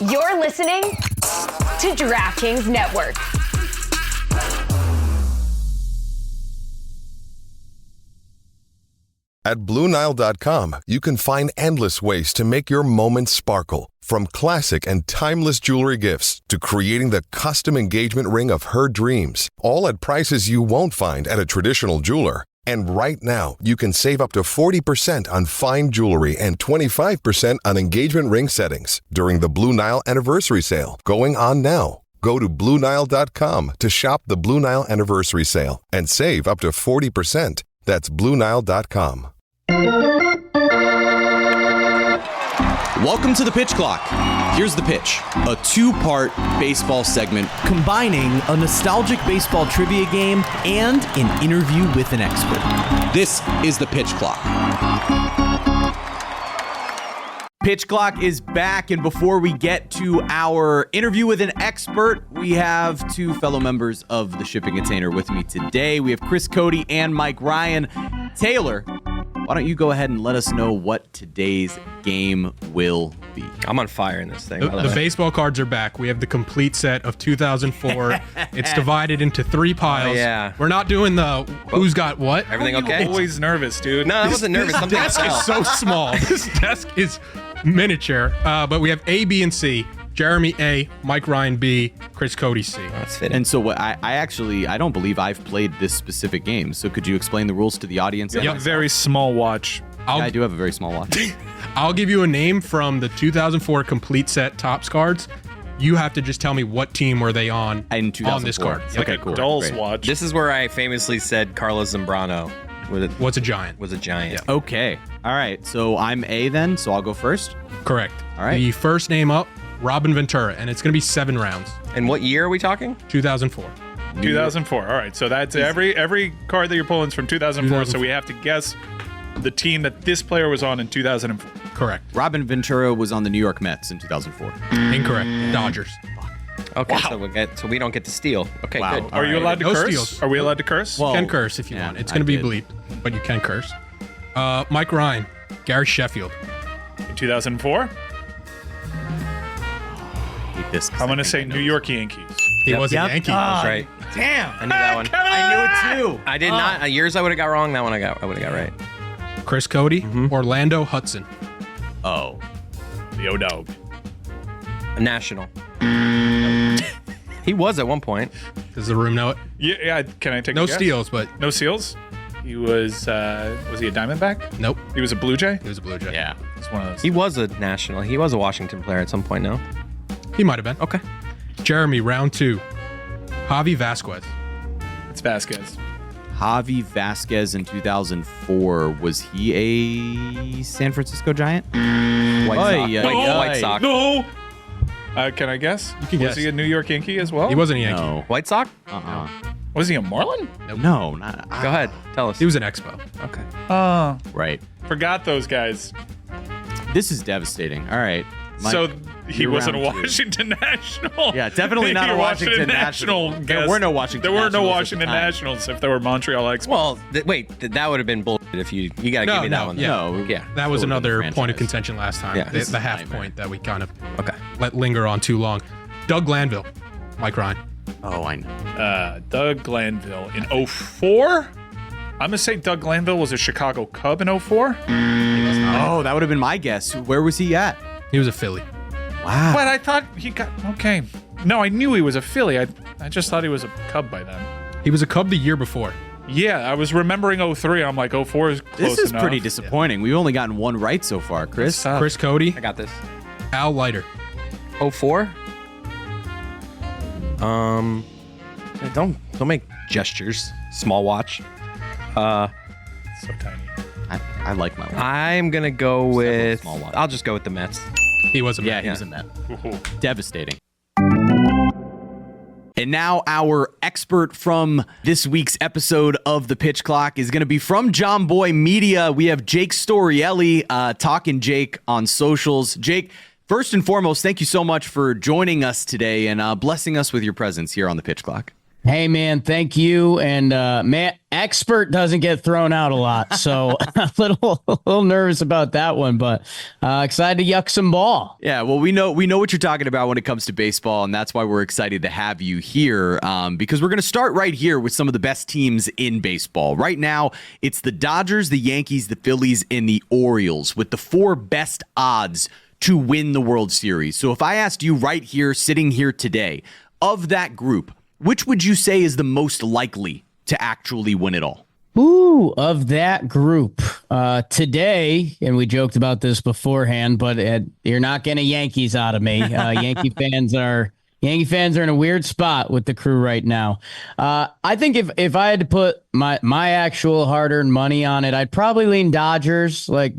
You're listening to DraftKings Network. At BlueNile.com, you can find endless ways to make your moments sparkle. From classic and timeless jewelry gifts to creating the custom engagement ring of her dreams, all at prices you won't find at a traditional jeweler. And right now, you can save up to 40% on fine jewelry and 25% on engagement ring settings during the Blue Nile Anniversary Sale, going on now. Go to BlueNile.com to shop the Blue Nile Anniversary Sale and save up to 40%. That's BlueNile.com. Welcome to the Pitch Clock. Here's the pitch, a two-part baseball segment combining a nostalgic baseball trivia game and an interview with an expert. This is the Pitch Clock. Pitch Clock is back, and before we get to our interview with an expert, we have two fellow members of the shipping container with me today. We have Chris Cody and Mike Ryan. Taylor, why don't you go ahead and let us know what today's game will be? I'm on fire in this thing. The baseball cards are back. We have the complete set of 2004. It's divided into three piles. Oh, yeah. We're not doing the who's got what. Everything okay? Always nervous, dude. No, I wasn't nervous. This Something desk is fell. so small. This desk is miniature. But we have A, B, and C. Jeremy A, Mike Ryan B, Chris Cody C. That's fitting. And so what I don't believe I've played this specific game. So could you explain the rules to the audience? You have a very small watch. I do have a very small watch. I'll give you a name from the 2004 complete set Topps cards. You have to just tell me what team were they on In 2004. on this card. It's like a doll's Great. watch. This is where I famously said Carlos Zambrano What's a giant? was a giant. Okay. All right. So I'm A then, so I'll go first. Correct. All right. The first name up, Robin Ventura, and it's going to be 7 rounds. And what year are we talking? 2004. 2004. All right, so that's every card that you're pulling is from 2004. So we have to guess the team that this player was on in 2004. Correct. Robin Ventura was on the New York Mets in 2004. Incorrect. Dodgers. Okay, so we don't get to steal. Okay, Wow. good. Are you allowed to No curse? steals. Are we allowed to curse? Well, You can curse if you yeah, want. It's I going to be did. bleeped, but you can curse. Mike Ryan, Gary Sheffield. In 2004, Hate this 'cause I'm going I to think I say know New this. York Yankees. He was a Yep. Yankee. That's right. Damn. I knew that one. I knew it too. I did not. Yours I would have got wrong. That one I would have got right. Chris Cody, Orlando Hudson. Oh. Yo, dog. A national. He was at one point. Does the room know it? Yeah. Can I take No a guess? steals, but No steals. He was he a Diamondback? nope. He was a Blue Jay. He was a Blue Jay. Yeah. It's one of those. He was a national. He was a Washington player at some point. No. He might have been. Okay. Jeremy, round 2. Javi Vasquez. It's Vasquez. Javi Vasquez in 2004, was he a San Francisco Giant? White Sox. White Sox. No. Can I guess? You can was guess. he a New York Yankee as well? He wasn't a Yankee. No. White Sox? Uh-uh. Was he a Marlin? No, not. Go ahead. Tell us. He was an Expo. Okay. Oh, Right. forgot those guys. This is devastating. All right. Mike, So he you're wasn't a round 2. Washington National. Yeah, definitely not a You're Washington National. guess. There were no Washington There were no Nationals at the Washington time. Nationals if there were Montreal Expos. Well, that would have been bullshit if you got to give me that one. yeah. No. Yeah. That was Still would've been another a point of franchise. contention last time. Yeah. The half Nightmare. point that we kind of Okay. let linger on too long. Doug Glanville, Mike Ryan. Oh, I know. Doug Glanville in 04? I'm going to say Doug Glanville was a Chicago Cub in 04. Oh, that would have been my guess. Where was he at? He was a Philly. Wow. But I thought he got... Okay. No, I knew he was a Philly. I just thought he was a Cub by then. He was a Cub the year before. Yeah, I was remembering 03. I'm like, 04 is close This is enough. pretty disappointing. We've only gotten one right so far, Chris. Tough. Chris Cody, I got this. Al Leiter. 04? Don't make gestures. Small watch. So tiny. I like my one. I'm gonna go with. small watch. I'll just go with the Mets. He was a Yeah, Met. he was a Met. Ooh. Devastating. And now our expert from this week's episode of The Pitch Clock is going to be from Jomboy Media. We have Jake Storiale, talking Jake on socials. Jake, first and foremost, thank you so much for joining us today and blessing us with your presence here on The Pitch Clock. Hey, man, thank you. And man, expert doesn't get thrown out a lot, so a little nervous about that one, but excited to yuck some ball. Yeah, well, we know what you're talking about when it comes to baseball, and that's why we're excited to have you here, because we're going to start right here with some of the best teams in baseball. Right now, it's the Dodgers, the Yankees, the Phillies, and the Orioles with the 4 best odds to win the World Series. So if I asked you right here, sitting here today, of that group, which would you say is the most likely to actually win it all? Ooh, of that group today, and we joked about this beforehand, but you're not getting Yankees out of me. Yankee fans are in a weird spot with the crew right now. I think if I had to put my actual hard-earned money on it, I'd probably lean Dodgers. Like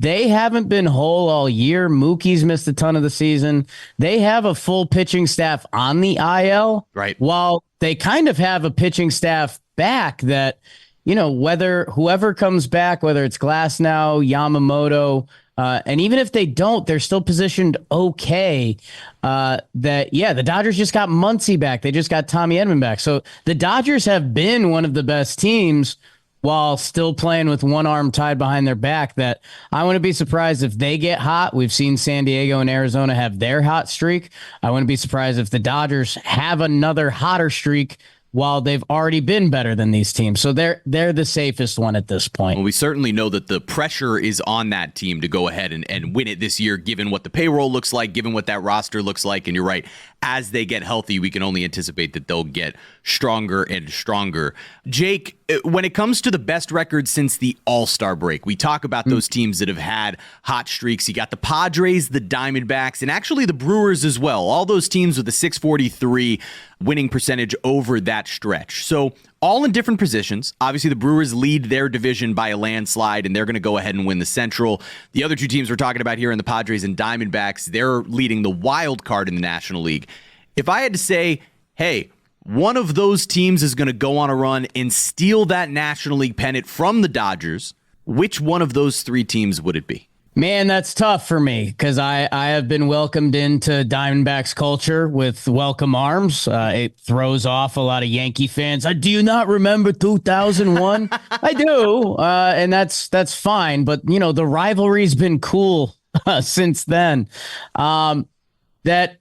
they haven't been whole all year. Mookie's missed a ton of the season. They have a full pitching staff on the IL. Right. While they kind of have a pitching staff back that, whether whoever comes back, whether it's Glasnow, Yamamoto, and even if they don't, they're still positioned okay. The Dodgers just got Muncy back. They just got Tommy Edman back. So the Dodgers have been one of the best teams while still playing with one arm tied behind their back, that I wouldn't be surprised if they get hot. We've seen San Diego and Arizona have their hot streak. I wouldn't be surprised if the Dodgers have another hotter streak while they've already been better than these teams. So they're the safest one at this point. Well, we certainly know that the pressure is on that team to go ahead and win it this year, given what the payroll looks like, given what that roster looks like. And you're right, as they get healthy, we can only anticipate that they'll get stronger and stronger. Jake, when it comes to the best record since the All-Star break, we talk about those teams that have had hot streaks. You got the Padres, the Diamondbacks, and actually the Brewers as well. All those teams with a 643 winning percentage over that stretch. So all in different positions. Obviously, the Brewers lead their division by a landslide, and they're going to go ahead and win the Central. The other 2 teams we're talking about here in the Padres and Diamondbacks, they're leading the wild card in the National League. If I had to say, hey, one of those teams is going to go on a run and steal that National League pennant from the Dodgers, which one of those 3 teams would it be? Man, that's tough for me because I have been welcomed into Diamondbacks culture with welcome arms. It throws off a lot of Yankee fans. Do you not remember 2001? I do, and that's fine. But, the rivalry's been cool since then. That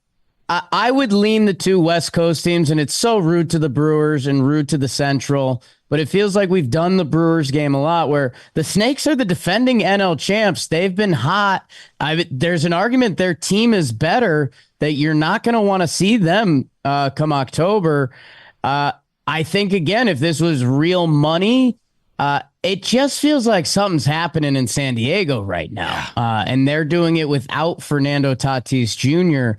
I would lean the 2 West Coast teams, and it's so rude to the Brewers and rude to the Central. But it feels like we've done the Brewers game a lot where the Snakes are the defending NL champs. They've been hot. There's an argument their team is better, that you're not going to want to see them come October. I think, again, if this was real money, it just feels like something's happening in San Diego right now. And they're doing it without Fernando Tatis Jr.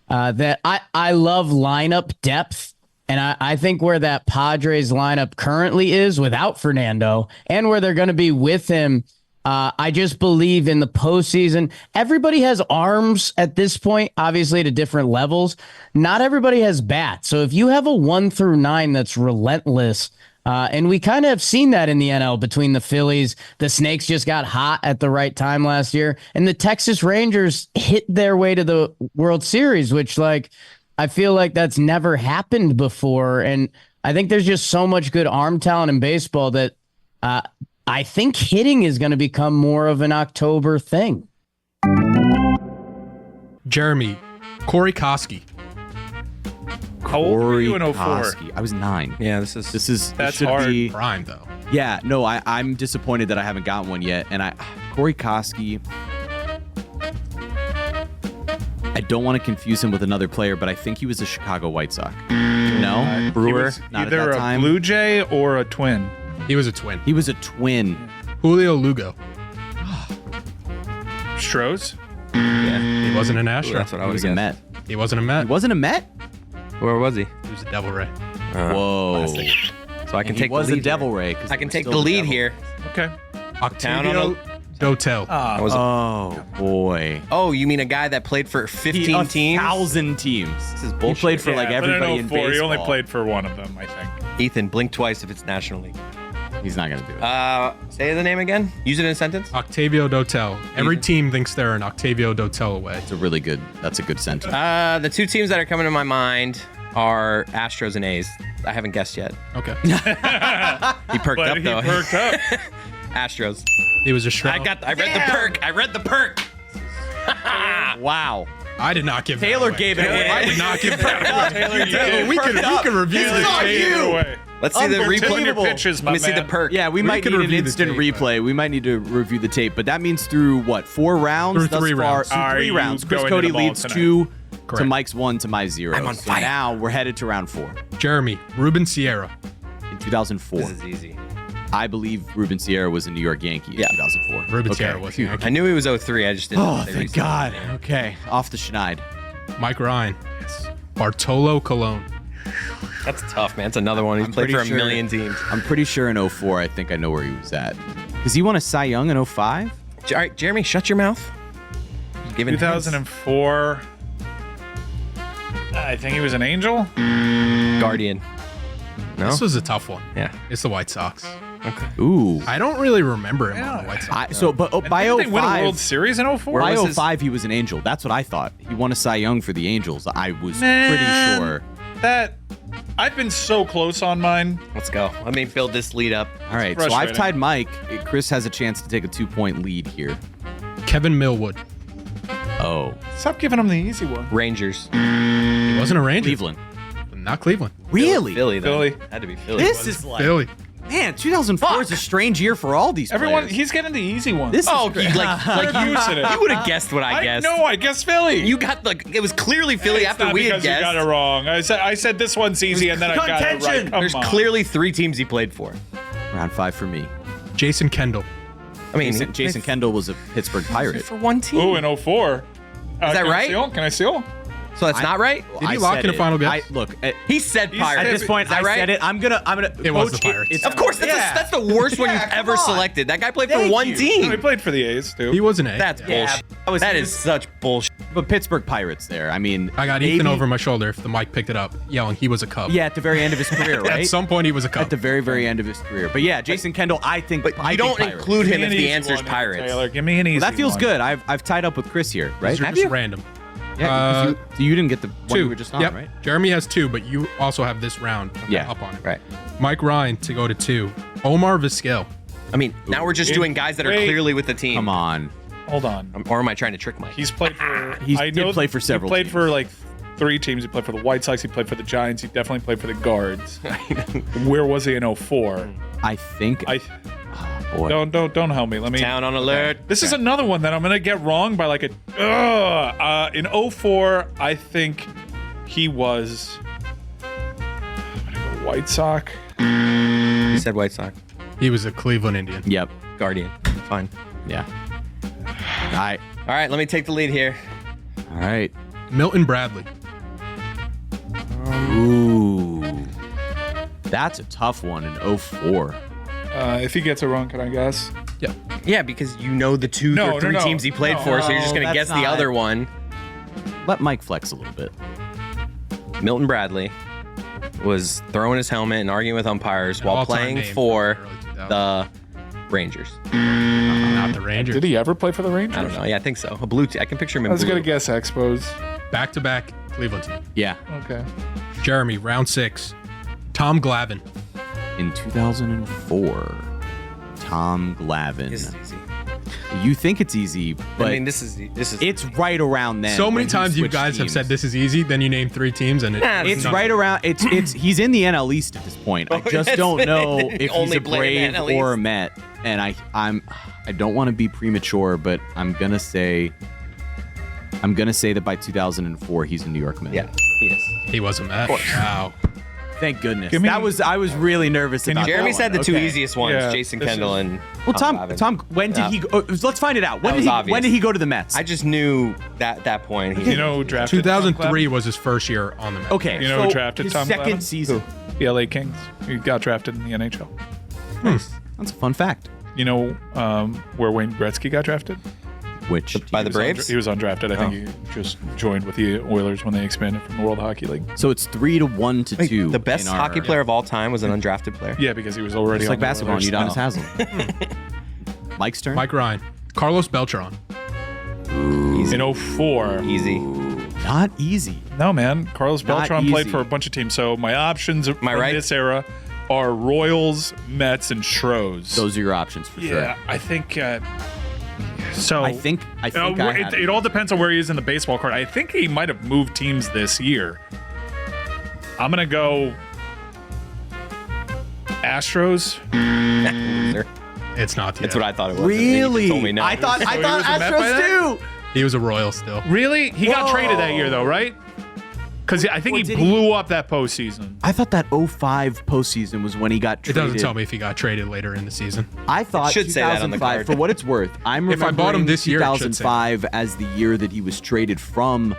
That I love lineup depth. And I think where that Padres lineup currently is without Fernando and where they're going to be with him, I just believe in the postseason. Everybody has arms at this point, obviously to different levels. Not everybody has bats. So if you have a 1 through 9 that's relentless, and we kind of have seen that in the NL between the Phillies, the Snakes just got hot at the right time last year, and the Texas Rangers hit their way to the World Series, which I feel like that's never happened before. And I think there's just so much good arm talent in baseball that I think hitting is going to become more of an October thing. Jeremy, Corey Koski. How old were you in 04? Koski. I was 9. Yeah, That's should hard. be Prime, though. Yeah, no, I'm disappointed that I haven't gotten one yet. And Corey Koski, I don't want to confuse him with another player, but I think he was a Chicago White Sox. No? He was Not either at that a time. Blue Jay or a Twin. He was a Twin. He was a Twin. Julio Lugo. Stros? Yeah, he wasn't an Astro. That's what I He would was have a guessed. Met. He wasn't a Met. He wasn't a Met? Where was he? He was a Devil Ray. Whoa. So I can And take he was the lead a Devil here. Ray. 'Cause I he can was take still the lead Devil. here. Okay. Octavio Dotel. I was Oh, boy. Oh, you mean a guy that played for 15 teams? 1,000 teams. This is He bullshit. played for like but everybody in 04, baseball. he only played for one of them, I think. Ethan, blink twice if it's National League. He's not going to do it. Say the name again. Use it in a sentence. Octavio Dotel. Every team thinks they're an Octavio Dotel away. That's a good sentence. The 2 teams that are coming to my mind, are Astros and A's. I haven't guessed yet. Okay. He perked But up, he though. perked up. Astros. He was a shroud. I read the perk. Wow. I did not give Taylor that away. gave it away. I did not give that away. Taylor, you did. We can review this tape. Away. Let's see the Turn your replay. pitches, my Let me see the man. perk. Yeah, we might can need an review the instant tape, replay. We might need to review the tape, but that means through what? 4 rounds Through thus 3 far. rounds. Through Are 3 you rounds. Chris going Cody to the ball leads tonight? 2 to Correct. Mike's 1 to my 0. I'm on So fire. now we're headed to round 4. Jeremy, Ruben Sierra. In 2004, This is easy. I believe Ruben Sierra was a New York Yankee in 2004. Ruben Okay. Sierra was Phew. Yankee. I knew he was 03. I just didn't know Oh, if they thank restarted God. the name. Okay, off the schneid. Mike Ryan. Bartolo Colon. That's tough, man. It's another one. He's played pretty for a sure- million teams. I'm pretty sure in 04, I think I know where he was at. Because he won a Cy Young in 05? All right, Jeremy, shut your mouth. Giving hints. 2004. I think he was an Angel. Guardian. No? This was a tough one. Yeah. It's the White Sox. Ooh. I don't really remember him on the White Sox. By Didn't they win a 05, World Series in 04? by was his- 05, he was an Angel. That's what I thought. He won a Cy Young for the Angels. I was Man. pretty sure. That I've been so close on mine. Let's go. Let me build this lead up. All right, so I've frustrating. tied Mike. Chris has a chance to take a 2-point lead here. Kevin Millwood. Oh, Stop giving him the easy one. Rangers. He wasn't a Ranger. Cleveland. Not Cleveland. Really? Philly, then. Philly. Had to be Philly. This is like, Philly. man, 2004 is a strange year for all these Everyone, players. he's getting the easy one. This Oh, is you like you said it. you would have guessed what I guessed. No, I guessed Philly. You got it was clearly Philly It's after not we had because you got it guessed. wrong. I said this one's easy, and then I got it right. contention. Come There's on. clearly 3 teams he played for. round 5 for me. Jason Kendall. I mean, Jason Kendall was a Pittsburgh Pirate. for one team. Ooh, in 04. that can I right? seal? Can I seal? So that's not right. Did he lock in a final guess? Look, He said Pirates. at this point, Is that I right? said it. I'm gonna. It was Coach, the Pirates. it's- Of course, that's the worst one you've Yeah, ever come on. selected. That guy played for Thank one you. team. He played for the A's too. He was an A. That's bullshit. That is such bullshit. But Pittsburgh Pirates there. I mean, I got maybe- Ethan over my shoulder if the mic picked it up, yelling he was a Cub. Yeah, at the very end of his career, right? At some point, he was a Cub. At the very, very end of his career. But yeah, Jason Kendall, I think. But I you think don't Pirates. include him Give if me an the easy answer's one, Pirates. Taylor, give me an easy Well, that feels one. good. I've tied up with Chris here, right? These are Have just you? random. Yeah, 'cause you didn't get the one 2. you were just on, Yep. right? Jeremy has 2, but you also have this round Yeah. up on it. Right. Mike Ryan to go to 2. Omar Vizquel. I mean, now we're just doing guys that are Wait. clearly with the team. Come on. Hold on. Or am I trying to trick Mike? He's played for. He I did know play for several He played teams. for like 3 teams. He played for the White Sox. He played for the Giants. He definitely played for the Guards. Where was he in 04? I think. I boy. don't help me. Let me. Town on alert. This is another one that I'm gonna get wrong by like a. In 04, I think he was. I'm gonna go White Sox. He said White Sox. He was a Cleveland Indian. Yep. Guardian. Fine. Yeah. All right. All right, let me take the lead here. All right. Milton Bradley. Ooh. That's a tough one in 04. If he gets it wrong, can I guess? Yeah. Yeah, because you know the 2 No, or 3 no, no. teams he played No. for, so you're just No, going to guess that's the not- other one. Let Mike flex a little bit. Milton Bradley was throwing his helmet and arguing with umpires while all-time playing name for early 2000s. the Rangers. Not the Rangers. Did he ever play for the Rangers? I don't know. Yeah, I think so. A blue team. I can picture him in I was blue. gonna guess Expos. Back-to-back Cleveland team. Yeah. Okay. Jeremy, round 6. Tom Glavine. In 2004, Tom Glavine. This is easy. You think it's easy, but I mean, this is it's right around then. So when many he times you switched guys have teams. said this is easy, then you name 3 teams, and It's right around. It's he's in the NL East at this point. I just don't know if he's Only a played in Brave the NL or a East. Met. And I don't want to be premature, but I'm gonna say that by 2004 he's a New York Met. Yeah, he is. He wasn't that. Wow. Thank goodness. Give me- I was really nervous about Jeremy that said one. the 2 Okay. easiest ones, Yeah, Jason this Kendall and Well, Tom, Glavine. when did he go? Let's find it out. When That did was he? obvious. When did he go to the Mets? I just knew that point. He, You know who drafted 2003 Tom was his first year on the Mets. okay. You know so who drafted his Tom second Glavine? season. Glavine? The LA Kings. He got drafted in the NHL. That's a fun fact. You know where Wayne Gretzky got drafted? Which by the He was Braves. He was undrafted. I think he just joined with the Oilers when they expanded from the World Hockey League. so it's 3-1 to Wait, 2. the best in our- hockey player of all time was an undrafted player. Yeah, because he was already It's on like the basketball. Oilers. Udonis Oh. Haslam. Mike's turn. Mike Ryan. Carlos Beltran. In 04. Easy. Not easy. No, man. Carlos Not Beltran played easy. for a bunch of teams. So my options from right? this era are Royals, Mets, and Stros. Those are your options for sure. Yeah, I think. So I think I had it all depends on where he is in the baseball card. I think he might have moved teams this year. I'm gonna go Astros. Loser. It's not. That's what I thought it was. Really? You told me no. I thought he was a Met by Astros too. He was a Royal still. Really? He got traded that year, though, right? Because I think Or he did blew up that postseason. I thought that 05 postseason was when he got It traded. doesn't tell me if he got traded later in the season. I thought It should say that on the 2005, card. for what it's worth, I'm If I remembering bought him this year, it should say 2005 as the year that he was traded from,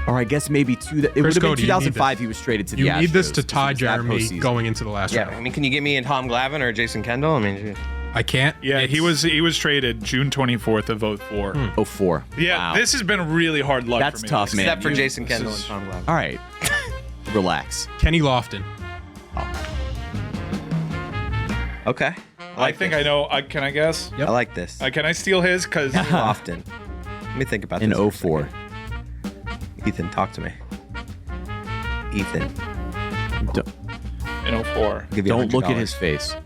or I guess maybe it would have been Cody, you need 2005 this. he was traded to the You Astros. need this to because it tie was that Jeremy postseason. going into the last Yeah, round. I mean, can you get me in Tom Glavine or Jason Kendall? I mean, I can't. Yeah, he was traded June 24th of 04. 04. Yeah, Wow. this has been really hard luck That's for me. tough, man. except for You- Jason this Kendall is- and Tom Glavine. All right. Relax. Kenny Lofton. Okay. I think I know. Can I guess? I like this. Can I steal his? Because Often. Let me think about In this. for a 04. second. Ethan, talk to me. Ethan, in 04. I'll give you Don't look at $100. his face.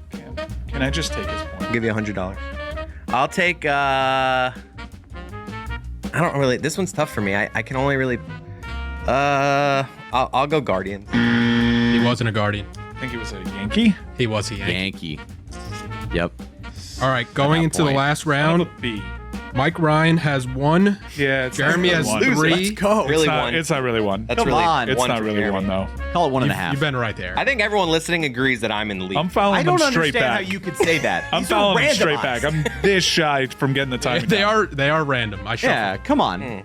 Can I just take his point? I'll give you $100. I'll take. I don't really. This one's tough for me. I can only really. I'll go Guardians. He wasn't a Guardian. I think he was a Yankee. He was a Yankee. Yankee. Yep. All right, going that into the point. last I'm round, a B. Mike Ryan has one. Yeah, it's Jeremy not has really one. 3. Let's go. Really It's not, one. it's not really one. That's Come really on. It's one not for really Jeremy. one though. Call it 1.5. You've been right there. I think everyone listening agrees that I'm in the lead. I'm following I don't them straight understand back. how you could say that. I'm These are following them straight randomized. back. I'm this shy from getting the timing. They down. are random. I shuffled. Yeah, come on.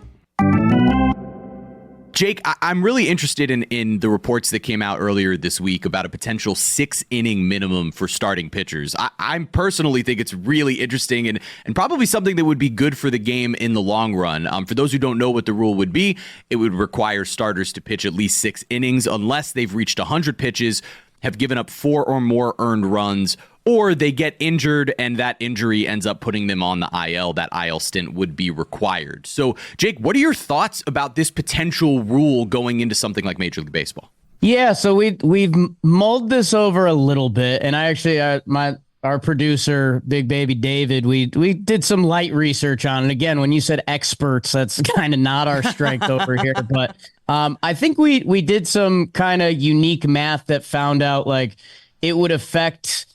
Jake, I'm really interested in the reports that came out earlier this week about a potential 6-inning minimum for starting pitchers. I personally think it's really interesting and probably something that would be good for the game in the long run. For those who don't know what the rule would be, it would require starters to pitch at least 6 innings unless they've reached 100 pitches, have given up 4 or more earned runs, or they get injured and that injury ends up putting them on the IL. That IL stint would be required. So, Jake, what are your thoughts about this potential rule going into something like Major League Baseball? Yeah, so we've mulled this over a little bit, and I actually our producer, Big Baby David, we did some light research on it. Again, when you said experts, that's kind of not our strength over here, but I think we did some kind of unique math that found out like it would affect.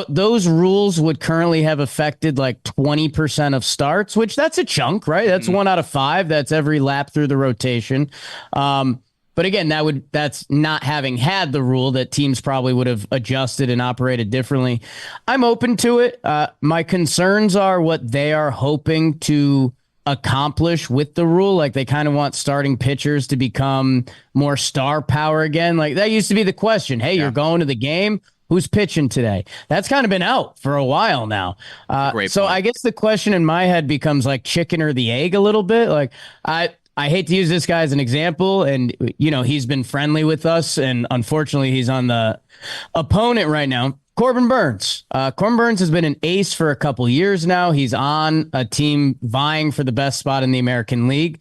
Those rules would currently have affected like 20% of starts, which that's a chunk, right? That's 1 out of 5. That's every lap through the rotation. But again, that's not having had the rule that teams probably would have adjusted and operated differently. I'm open to it. My concerns are what they are hoping to accomplish with the rule. Like they kind of want starting pitchers to become more star power again. Like that used to be the question. Hey, you're going to the game. Who's pitching today? That's kind of been out for a while now. Great so point. I guess the question in my head becomes like chicken or the egg a little bit. Like I hate to use this guy as an example, and he's been friendly with us, and unfortunately he's on the opponent right now. Corbin Burns. Corbin Burns has been an ace for a couple years now. He's on a team vying for the best spot in the American League.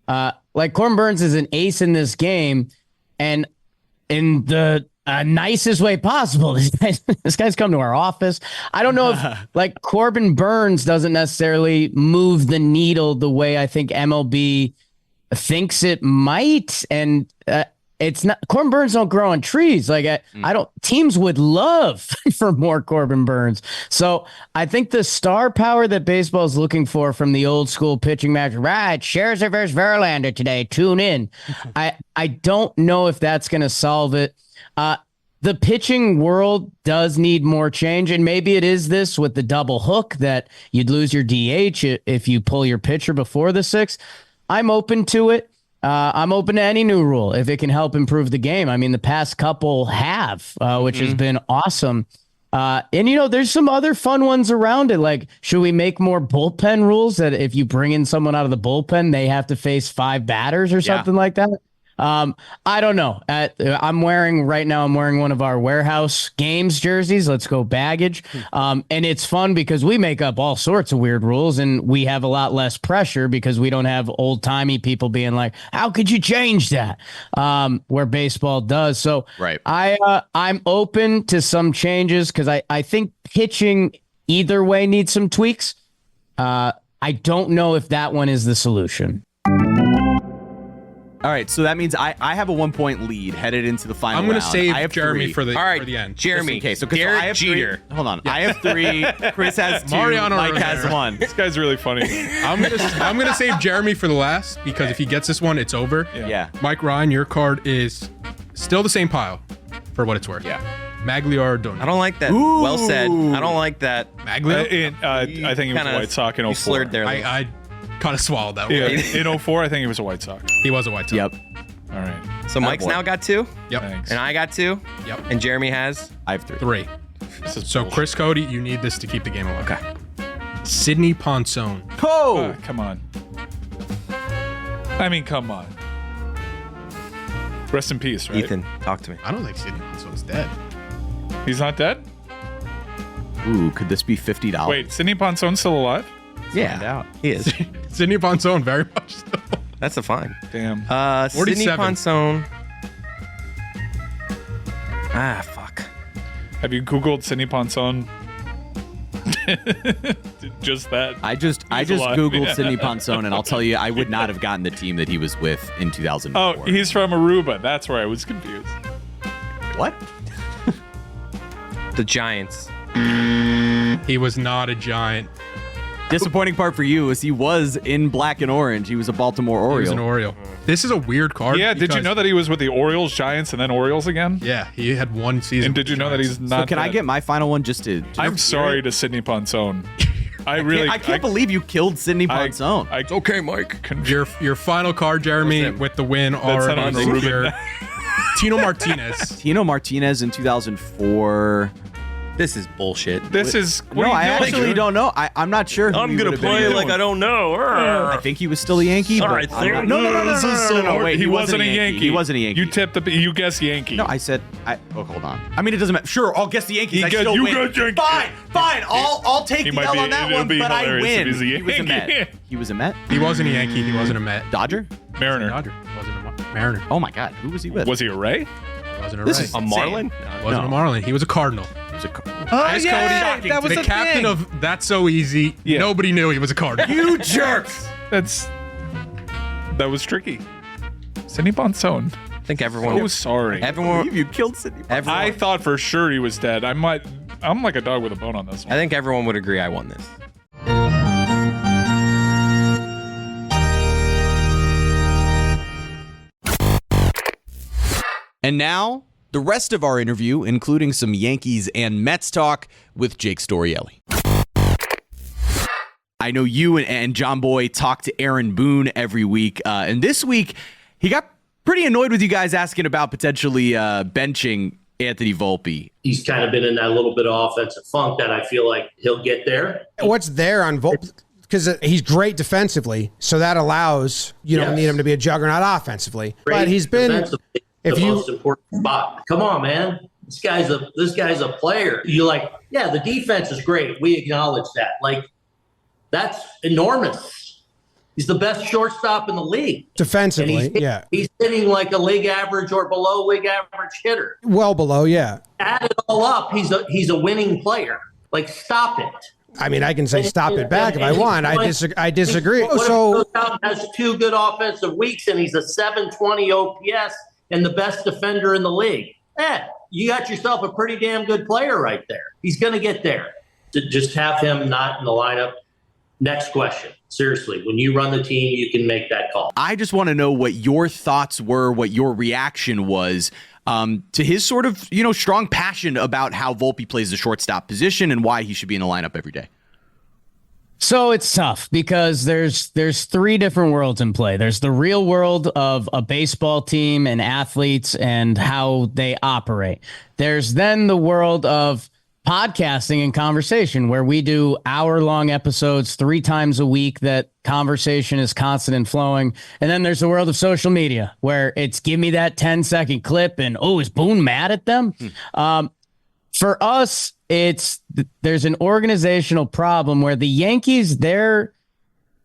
Like Corbin Burns is an ace in this game, and in the nicest way possible. This guy's come to our office. I don't know if like Corbin Burns doesn't necessarily move the needle the way I think MLB thinks it might. And it's not, Corbin Burns don't grow on trees. Like I don't, teams would love for more Corbin Burns. So I think the star power that baseball is looking for from the old school pitching match, right? Scherzer versus Verlander today. Tune in. I don't know if that's going to solve it. The pitching world does need more change, and maybe it is this with the double hook that you'd lose your DH if you pull your pitcher before the 6th. I'm open to it. I'm open to any new rule if it can help improve the game. I mean, the past couple have, which has been awesome. And, there's some other fun ones around it. Like, should we make more bullpen rules that if you bring in someone out of the bullpen, they have to face 5 batters or something like that? I don't know. I'm wearing one of our warehouse games jerseys. Let's go baggage. And it's fun because we make up all sorts of weird rules and we have a lot less pressure because we don't have old timey people being like, how could you change that? Where baseball does. So right. I'm open to some changes because I think pitching either way needs some tweaks. I don't know if that one is the solution. All right, so that means I have a 1-point lead headed into the final I'm going to round. save I have Jeremy 3. for the end. Jeremy. Okay, so Derek I have Jeter. 3. Hold on. I have 3. Chris has 2. Mariano Mike Rivera. has 1. This guy's really funny. I'm gonna save Jeremy for the last because if he gets this one, it's over. Yeah. Mike Ryan, your card is still the same pile for what it's worth. Yeah. Magliar Don. I don't like that. Well said. I don't like that. Magliar. I think he was a White Sox in 04. You slurred there. I kind of swallowed that Yeah, one. in 04, I think he was a White Sox. He was a White Sox. Yep. All right. So Mike's now got 2, Yep. Thanks. and I got 2, Yep. and Jeremy has. I have 3. 3. This is So bullshit. Chris Cody, you need this to keep the game alive. Okay. Sidney Ponson. Oh! Come on. I mean, come on. Rest in peace, right? Ethan, talk to me. I don't think Sidney Ponson's dead. He's not dead? Ooh, could this be $50? Wait, Sidney Ponson's still alive? Yeah, he is. Sidney Ponson, very much so. That's a fine. Damn. Sidney 47. Ponson. Fuck. Have you Googled Sidney Ponson? Just that. I just alive. Googled Yeah. Sidney Ponson, and I'll tell you, I would not have gotten the team that he was with in 2004. Oh, he's from Aruba. That's where I was confused. What? The Giants. He was not a Giant. Disappointing part for you is he was in black and orange. He was a Baltimore He was an Oriole. Oriole. This is a weird card. Yeah, did you because- know that he was with the Orioles, Giants, and then Orioles again? Yeah, he had one season. And did you know that he's not So can I dead? get my final one just to? I'm sorry to Sidney Ponson. I can't believe you killed Sidney Ponson. It's okay, Mike. your final card, Jeremy, What's that? with the win That's are not on the Ruben. here. Tino Martinez. Tino Martinez in 2004. This is bullshit. This is. What No, are I you doing? actually don't know. I'm not sure. Who he would have been. I don't know. I think he was still a Yankee. All but right, I'm not- no. Wait, he wasn't a Yankee. He wasn't a Yankee. You tipped the. You guessed Yankee. No, I said. Oh, hold on. I mean, it doesn't matter. Sure, I'll guess the Yankees. I still you win. got Yankee. Fine. I'll take He the might L be- on that it'll one, be but I hilarious if win. he's a He was a Yankee. Met. He was a Met. He wasn't a Yankee. He wasn't a Met. Dodger. Mariner. Dodger. Wasn't a Mariner. Oh my God, who was he with? Was he a Ray? Wasn't a This Ray. is A Marlin? Wasn't a Marlin. He was a Cardinal. He was a Ice yeah, Cody, that was the a captain thing. of That's So Easy. Yeah. Nobody knew he was a Cardinal. You jerks. That was tricky. Sidney Ponson. I think everyone. So sorry. Everyone. You killed Sidney. Everyone. I thought for sure he was dead. I'm like a dog with a bone on this I one. think everyone would agree I won this. And now, the rest of our interview, including some Yankees and Mets talk with Jake Storiale. I know you and John Boy talk to Aaron Boone every week. And this week, he got pretty annoyed with you guys asking about potentially benching Anthony Volpe. He's kind of been in that little bit of offensive funk that I feel like he'll get there. What's there on Volpe? Because he's great defensively, so that allows you don't Yes. need him to be a juggernaut offensively. Great But he's been defensively, if the you- most important spot. Come on, man. This guy's a player. You like, yeah, the defense is great. We acknowledge that. Like, that's enormous. He's the best shortstop in the league. defensively, And yeah, he's hitting like a league average or below league average hitter. well below, yeah. Add it all up, he's a winning player. Like, stop it. I mean, I can say stop it back if I want. I disagree. What if he So goes out and has 2 good offensive weeks and he's a 720 OPS and the best defender in the league? You got yourself a pretty damn good player right there. He's going to get there. To just have him not in the lineup. Next question. Seriously, when you run the team, you can make that call. I just want to know what your thoughts were, what your reaction was to his sort of, strong passion about how Volpe plays the shortstop position and why he should be in the lineup every day. So it's tough because there's 3 different worlds in play. There's the real world of a baseball team and athletes and how they operate. There's then the world of podcasting and conversation where we do hour-long episodes 3 times a week, that conversation is constant and flowing. And then there's the world of social media where it's give me that 10-second clip and, oh, is Boone mad at them? For us, there's an organizational problem where the Yankees, they're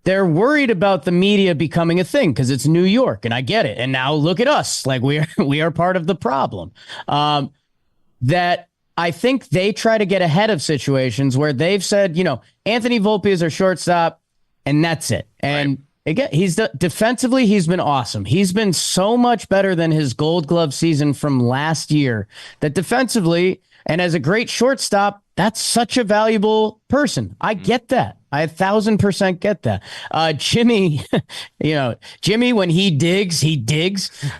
worried about the media becoming a thing because it's New York, and I get it. And now look at us, like we are part of the problem. That I think they try to get ahead of situations where they've said, Anthony Volpe is our shortstop, and that's it. And again, defensively, he's been awesome. He's been so much better than his Gold Glove season from last year. That defensively, and as a great shortstop, that's such a valuable person. I get that. I 1,000% get that. Jimmy, Jimmy, when he digs.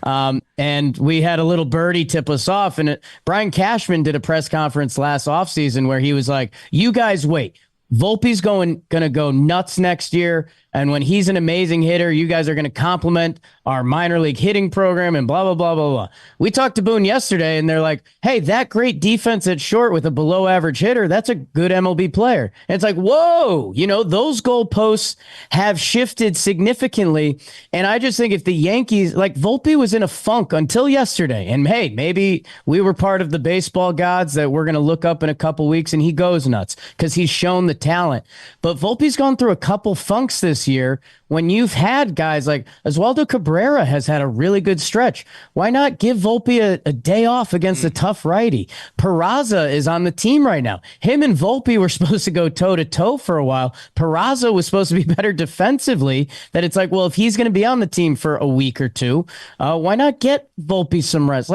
And we had a little birdie tip us off. And Brian Cashman did a press conference last offseason where he was like, you guys wait. Volpe's going to go nuts next year. And when he's an amazing hitter, you guys are going to compliment our minor league hitting program and blah, blah, blah, blah, blah. We talked to Boone yesterday and they're like, hey, that great defense at short with a below average hitter, that's a good MLB player. And it's like, whoa, those goalposts have shifted significantly. And I just think if the Yankees, like Volpe was in a funk until yesterday, and hey, maybe we were part of the baseball gods that we're going to look up in a couple weeks and he goes nuts because he's shown the talent. But Volpe's gone through a couple funks this year when you've had guys like Oswaldo Cabrera has had a really good stretch. Why not give Volpe a day off against a tough righty? Peraza is on the team right now. Him and Volpe were supposed to go toe-to-toe for a while. Peraza was supposed to be better defensively. That it's like, well, if he's going to be on the team for a week or two, why not get Volpe some rest?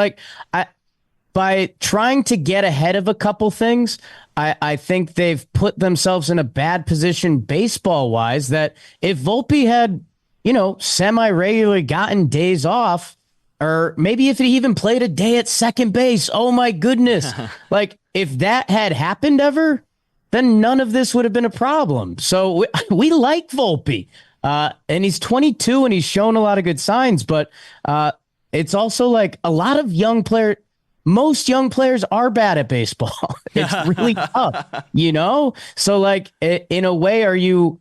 By trying to get ahead of a couple things, I think they've put themselves in a bad position baseball-wise that if Volpe had, semi-regularly gotten days off, or maybe if he even played a day at second base, oh my goodness. Like, if that had happened ever, then none of this would have been a problem. So we like Volpe. And he's 22 and he's shown a lot of good signs, but it's also like a lot of young players. Most young players are bad at baseball. It's really tough, So like in a way, are you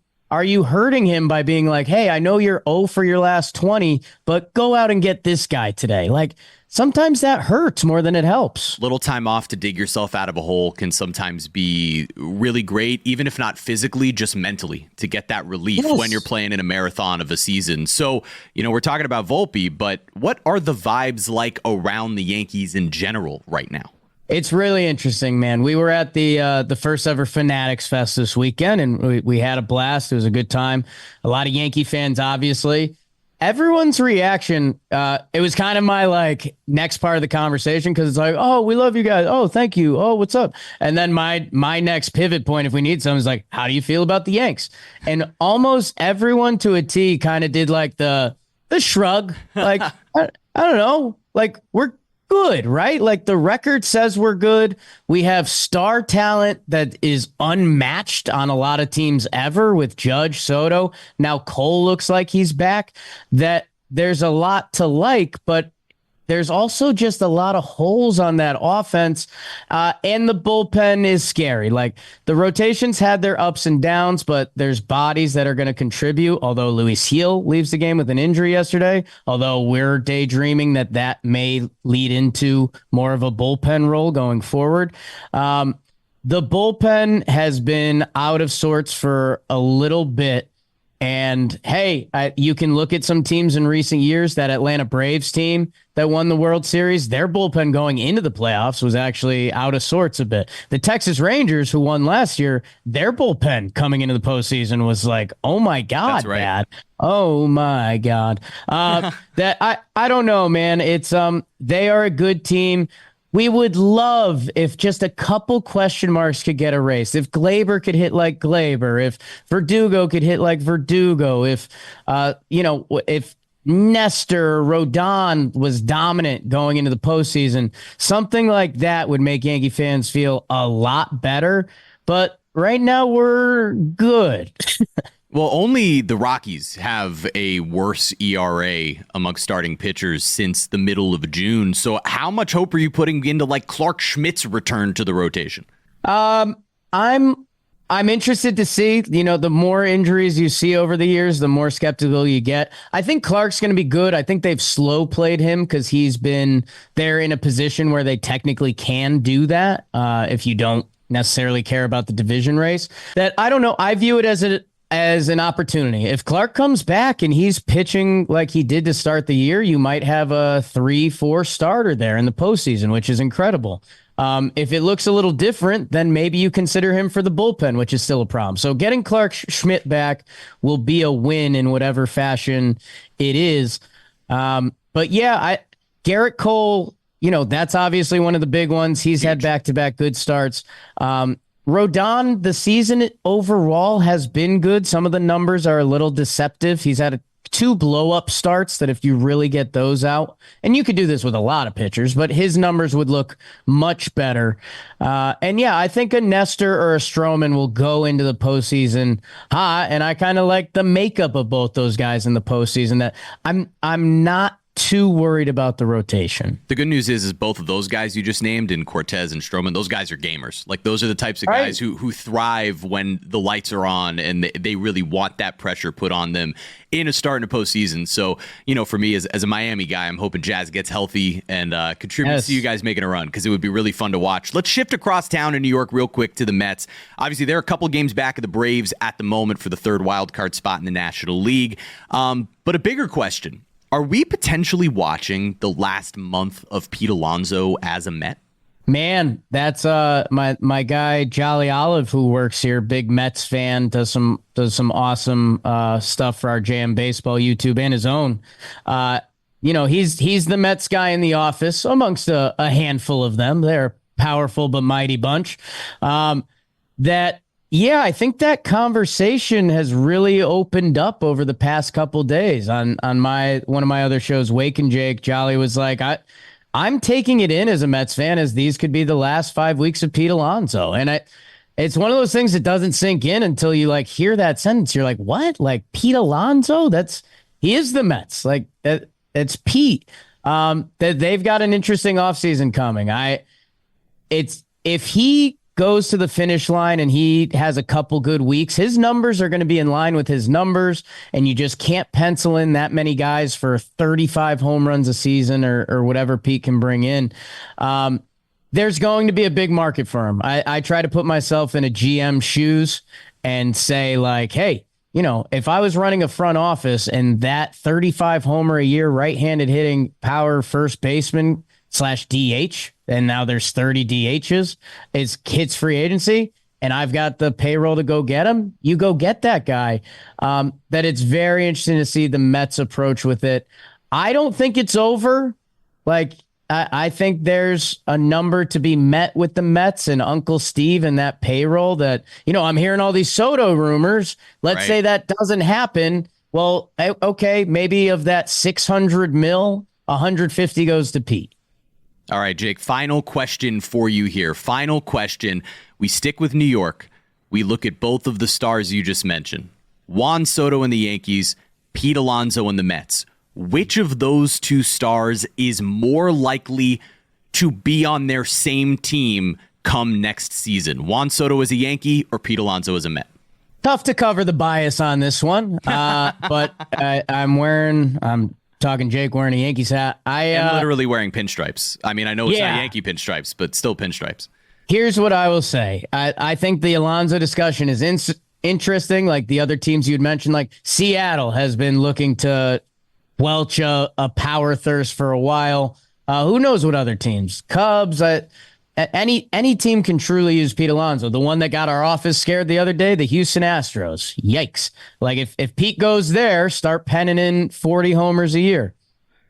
hurting him by being like, hey, I know you're 0 for your last 20, but go out and get this guy today. Like sometimes that hurts more than it helps. Little time off to dig yourself out of a hole can sometimes be really great, even if not physically, just mentally, to get that relief when you're playing in a marathon of a season. So, we're talking about Volpe, but what are the vibes like around the Yankees in general right now? It's really interesting, man. We were at the first ever Fanatics Fest this weekend, and we had a blast. It was a good time. A lot of Yankee fans, obviously. Everyone's reaction, it was kind of my next part of the conversation because it's like, oh, we love you guys. Oh, thank you. Oh, what's up? And then my next pivot point, if we need something, is like, how do you feel about the Yanks? And almost everyone to a T kind of did like the shrug. Like, I don't know. Like, we're good, right? Like the record says we're good. We have star talent that is unmatched on a lot of teams ever with Judge, Soto. Now Cole looks like he's back. That there's a lot to like, but there's also just a lot of holes on that offense. And the bullpen is scary. Like the rotations had their ups and downs, but there's bodies that are going to contribute. Although Luis Gil leaves the game with an injury yesterday, although we're daydreaming that may lead into more of a bullpen role going forward. The bullpen has been out of sorts for a little bit. And hey, you can look at some teams in recent years. That Atlanta Braves team that won the World Series, their bullpen going into the playoffs was actually out of sorts a bit. The Texas Rangers, who won last year, their bullpen coming into the postseason was like, oh my God, that's right. Bad. Oh my God. That I don't know, man. It's they are a good team. We would love if just a couple question marks could get erased. If Glaber could hit like Glaber, if Verdugo could hit like Verdugo, if if Nestor Rodon was dominant going into the postseason, something like that would make Yankee fans feel a lot better. But right now we're good. Well, only the Rockies have a worse ERA amongst starting pitchers since the middle of June. So how much hope are you putting into like Clark Schmidt's return to the rotation? I'm interested to see, the more injuries you see over the years, the more skeptical you get. I think Clark's going to be good. I think they've slow played him because he's been there in a position where they technically can do that. If you don't necessarily care about the division race, that I don't know. I view it as an opportunity. If Clark comes back and he's pitching like he did to start the year, you might have a 3-4 starter there in the postseason, which is incredible. If it looks a little different, then maybe you consider him for the bullpen, which is still a problem. So getting Clark Schmidt back will be a win in whatever fashion it is. But yeah, Garrett Cole, that's obviously one of the big ones. He's had back-to-back good starts. Rodon, the season overall has been good. Some of the numbers are a little deceptive. He's had 2 blow-up starts that if you really get those out, and you could do this with a lot of pitchers, but his numbers would look much better. And yeah, I think a Nestor or a Stroman will go into the postseason hot, and I kind of like the makeup of both those guys in the postseason. That I'm not too worried about the rotation. The good news is both of those guys you just named, in Cortez and Stroman, those guys are gamers. Like, those are the types of guys who thrive when the lights are on and they really want that pressure put on them in a start in a postseason. So, for me as a Miami guy, I'm hoping Jazz gets healthy and contributes to you guys making a run, because it would be really fun to watch. Let's shift across town in New York real quick to the Mets. Obviously, they're a couple games back of the Braves at the moment for the 3rd wild card spot in the National League. But a bigger question: are we potentially watching the last month of Pete Alonso as a Met? Man, that's my guy Jolly Olive, who works here, big Mets fan, does some awesome stuff for our JM Baseball YouTube and his own. He's the Mets guy in the office amongst a handful of them. They're a powerful but mighty bunch. Yeah, I think that conversation has really opened up over the past couple days. On one of my other shows, Wake and Jake, Jolly was like, I'm taking it in as a Mets fan as these could be the last 5 weeks of Pete Alonso. And it's one of those things that doesn't sink in until you hear that sentence. You're like, what? Like, Pete Alonso? He is the Mets. Like, it's Pete. That they've got an interesting offseason coming. If he goes to the finish line and he has a couple good weeks, his numbers are going to be in line with his numbers, and you just can't pencil in that many guys for 35 home runs a season or whatever Pete can bring in. There's going to be a big market for him. I try to put myself in a GM shoes and say, hey, if I was running a front office and that 35 homer a year right-handed hitting power first baseman /DH, and now there's 30 DHs, it's hits free agency, and I've got the payroll to go get him, you go get that guy. That it's very interesting to see the Mets approach with it. I don't think it's over. I think there's a number to be met with the Mets and Uncle Steve and that payroll that, I'm hearing all these Soto rumors. Let's say that doesn't happen. Well, okay, maybe of that $600 million, 150 goes to Pete. All right, Jake, final question for you here. Final question. We stick with New York. We look at both of the stars you just mentioned. Juan Soto and the Yankees, Pete Alonso and the Mets. Which of those 2 stars is more likely to be on their same team come next season? Juan Soto as a Yankee or Pete Alonso as a Met? Tough to cover the bias on this one, but I'm talking Jake wearing a Yankees hat. I'm literally wearing pinstripes. I mean, I know it's not Yankee pinstripes, but still pinstripes. Here's what I will say. I think the Alonso discussion is interesting. Like the other teams you'd mentioned, like Seattle has been looking to welch a power thirst for a while. Who knows what other teams? Cubs. Any team can truly use Pete Alonso. The one that got our office scared the other day, the Houston Astros. Yikes. Like if Pete goes there, start penning in 40 homers a year.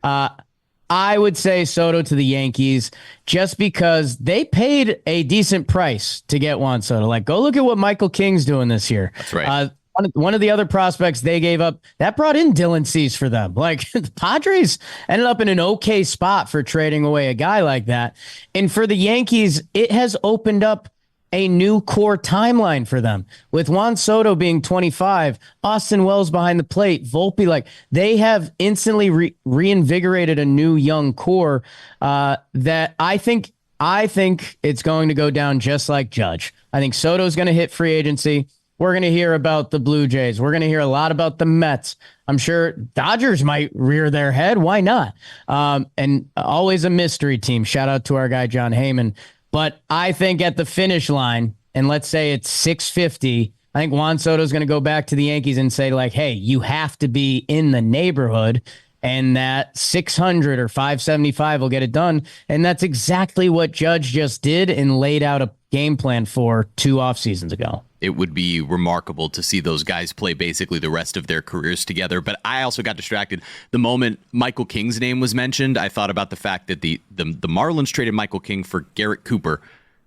I would say Soto to the Yankees just because they paid a decent price to get Juan Soto. Like, go look at what Michael King's doing this year. That's right. One of the other prospects they gave up, that brought in Dylan Cease for them. Like, the Padres ended up in an okay spot for trading away a guy like that. And for the Yankees, it has opened up a new core timeline for them. With Juan Soto being 25, Austin Wells behind the plate, Volpe, like they have instantly reinvigorated a new young core that I think I think it's going to go down just like Judge. I think Soto's going to hit free agency. We're going to hear about the Blue Jays. We're going to hear a lot about the Mets. I'm sure Dodgers might rear their head. Why not? And always a mystery team. Shout out to our guy, John Heyman. But I think at the finish line, and let's say it's 650, I think Juan Soto's going to go back to the Yankees and say, like, hey, you have to be in the neighborhood, and that 600 or 575 will get it done. And that's exactly what Judge just did and laid out a game plan for 2 off seasons ago. It would be remarkable to see those guys play basically the rest of their careers together. But I also got distracted. The moment Michael King's name was mentioned, I thought about the fact that the Marlins traded Michael King for Garrett Cooper,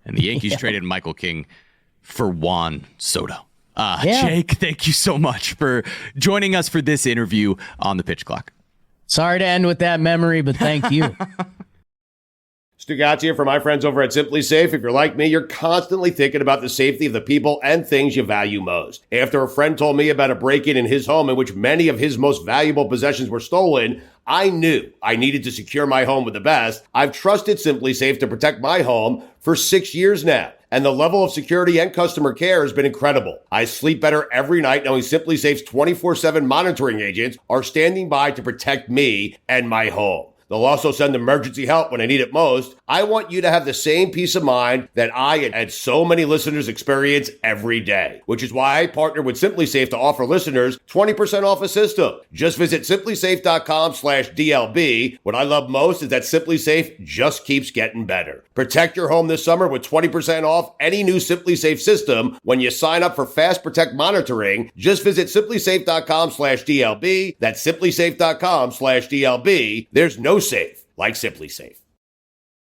and the Yankees traded Michael King for Juan Soto. Jake, thank you so much for joining us for this interview on the Pitch Clock. Sorry to end with that memory, but thank you. Stugotz here for my friends over at Simply Safe. If you're like me, you're constantly thinking about the safety of the people and things you value most. After a friend told me about a break-in in his home in which many of his most valuable possessions were stolen, I knew I needed to secure my home with the best. I've trusted Simply Safe to protect my home for 6 years now, and the level of security and customer care has been incredible. I sleep better every night knowing Simply Safe's 24/7 monitoring agents are standing by to protect me and my home. They'll also send emergency help when I need it most. I want you to have the same peace of mind that I and so many listeners experience every day, which is why I partner with Simply Safe to offer listeners 20% off a system. Just visit simplysafe.com/DLB. What I love most is that Simply Safe just keeps getting better. Protect your home this summer with 20% off any new Simply Safe system when you sign up for Fast Protect monitoring. Just visit simplysafe.com/DLB. That's simplysafe.com/DLB. There's no safe like Simply Safe.